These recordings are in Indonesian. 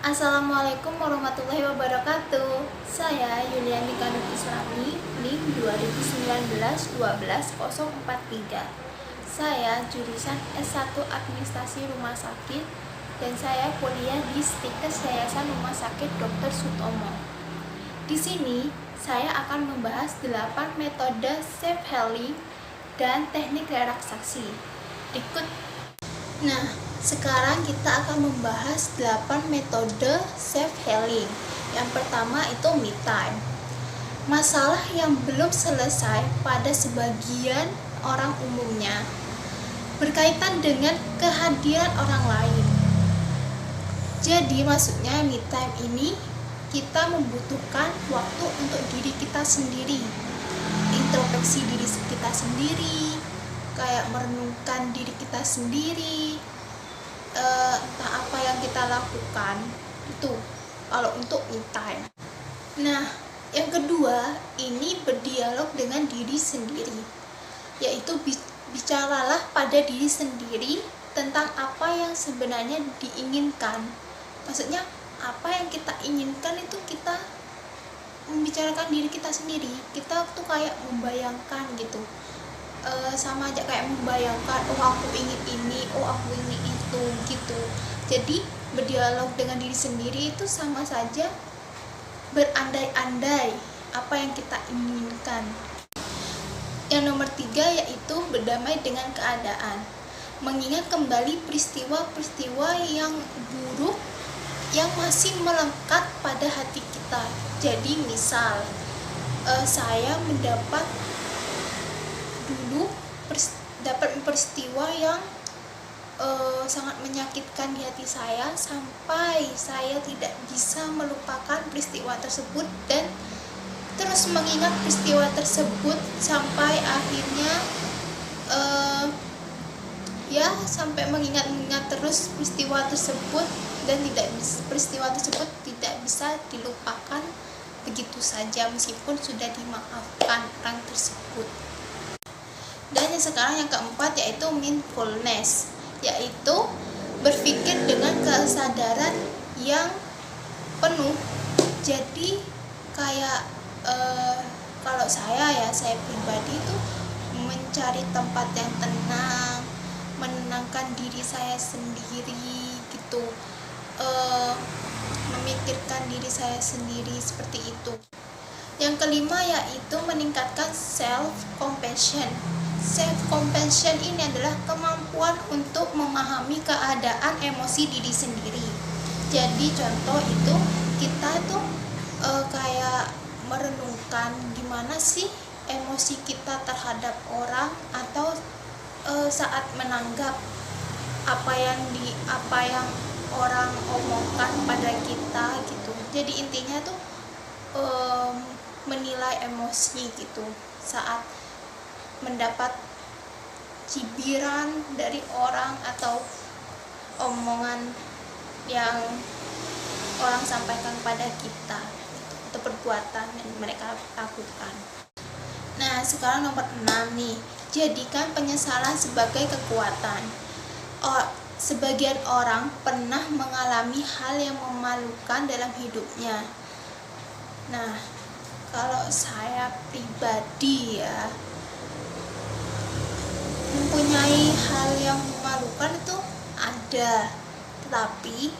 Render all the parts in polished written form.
Assalamualaikum warahmatullahi wabarakatuh. Saya Yuliani Kanut Islami, NIM 2019-12-043. Saya jurusan S1 Administrasi Rumah Sakit dan saya kuliah di Stikes Yayasan Rumah Sakit Dr. Sutomo. Di sini saya akan membahas 8 metode self healing dan teknik relaksasi. Ikut. Nah, sekarang kita akan membahas 8 metode self healing. Yang pertama itu me time. Masalah yang belum selesai pada sebagian orang umumnya berkaitan dengan kehadiran orang lain. Jadi maksudnya me time ini kita membutuhkan waktu untuk diri kita sendiri, introspeksi diri kita sendiri, kayak merenungkan diri kita sendiri, entah apa yang kita lakukan itu kalau untuk me time. Nah, yang kedua ini berdialog dengan diri sendiri, yaitu bicaralah pada diri sendiri tentang apa yang sebenarnya diinginkan. Maksudnya apa yang kita inginkan itu kita membicarakan diri kita sendiri. Kita tuh kayak membayangkan gitu, sama aja kayak membayangkan, oh aku ingin ini, oh aku ingin itu gitu. Jadi berdialog dengan diri sendiri itu sama saja berandai-andai apa yang kita inginkan. Yang nomor 3 yaitu berdamai dengan keadaan, mengingat kembali peristiwa-peristiwa yang buruk yang masih melekat pada hati kita. Jadi misal saya dapat peristiwa yang sangat menyakitkan di hati saya sampai saya tidak bisa melupakan peristiwa tersebut dan terus mengingat peristiwa tersebut sampai akhirnya sampai mengingat terus peristiwa tersebut dan peristiwa tersebut tidak bisa dilupakan begitu saja meskipun sudah dimaafkan orang tersebut. Dan yang sekarang yang keempat yaitu mindfulness, yaitu berpikir dengan kesadaran yang penuh. Jadi kayak kalau saya pribadi itu mencari tempat yang tenang, menenangkan diri saya sendiri gitu, memikirkan diri saya sendiri seperti itu. Yang kelima yaitu meningkatkan self compassion. Self compassion ini adalah kemampuan untuk memahami keadaan emosi diri sendiri. Jadi contoh itu kita tuh kayak merenungkan gimana sih emosi kita terhadap orang atau saat menanggap apa yang orang omongkan pada kita gitu. Jadi intinya tuh menilai emosi gitu saat mendapat cibiran dari orang atau omongan yang orang sampaikan pada kita gitu, atau perbuatan yang mereka lakukan. Nah, sekarang nomor 6 nih, jadikan penyesalan sebagai kekuatan. Sebagian orang pernah mengalami hal yang memalukan dalam hidupnya. Nah, kalau saya pribadi ya, mempunyai hal yang memalukan itu ada, tetapi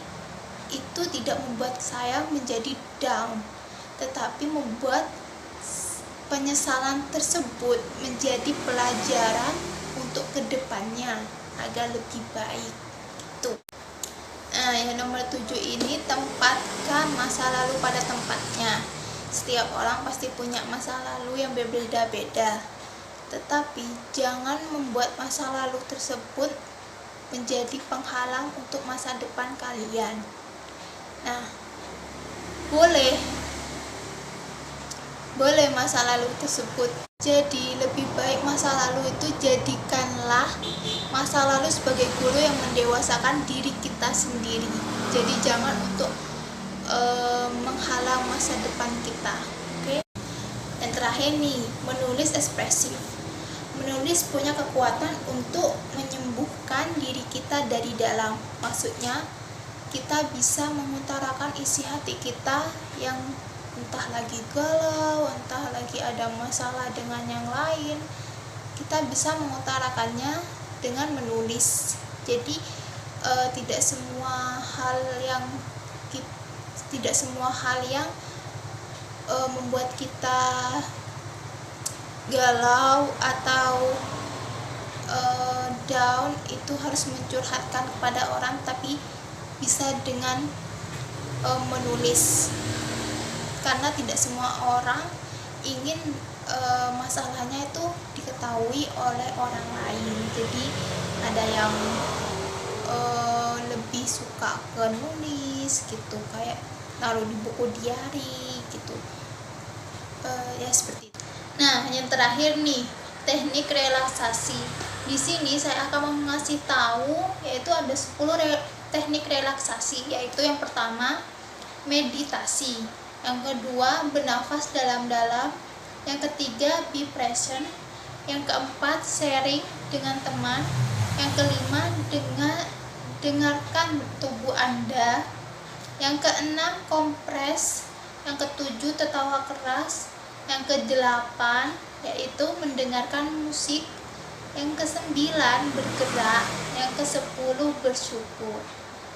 itu tidak membuat saya menjadi down, tetapi membuat penyesalan tersebut menjadi pelajaran untuk kedepannya agar lebih baik gitu. Nah, yang nomor 7 ini tempatkan masa lalu pada tempatnya. Setiap orang pasti punya masa lalu yang berbeda-beda, tetapi jangan membuat masa lalu tersebut menjadi penghalang untuk masa depan kalian. Nah, boleh masa lalu tersebut. Jadi lebih baik masa lalu itu jadikanlah masa lalu sebagai guru yang mendewasakan diri kita sendiri. Jadi jangan untuk menghalang masa depan kita. Oke? Dan terakhir nih, menulis ekspresif. Menulis punya kekuatan untuk menyembuhkan diri kita dari dalam. Maksudnya kita bisa mengutarakan isi hati kita yang entah lagi galau, entah lagi ada masalah dengan yang lain. Kita bisa mengutarakannya dengan menulis. Jadi tidak semua hal yang membuat kita galau atau down itu harus mencurhatkan kepada orang, tapi bisa dengan menulis, karena tidak semua orang ingin masalahnya itu diketahui oleh orang lain. Jadi ada yang lebih suka ke nulis gitu, kayak naruh di buku diary gitu, ya seperti itu. Nah, yang terakhir nih, teknik relaksasi. Di sini saya akan mengasih tahu yaitu ada 10 teknik relaksasi, yaitu yang pertama meditasi, yang kedua bernafas dalam-dalam, yang ketiga be present, yang keempat sharing dengan teman, yang kelima dengarkan tubuh Anda, yang keenam kompres, yang ketujuh tertawa keras, yang kedelapan yaitu mendengarkan musik, yang kesembilan bergerak, yang kesepuluh bersyukur.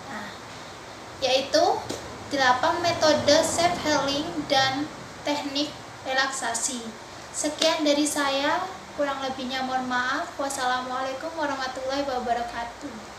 Nah, yaitu 8 metode self healing dan teknik relaksasi. Sekian dari saya, kurang lebihnya mohon maaf. Wassalamualaikum warahmatullahi wabarakatuh.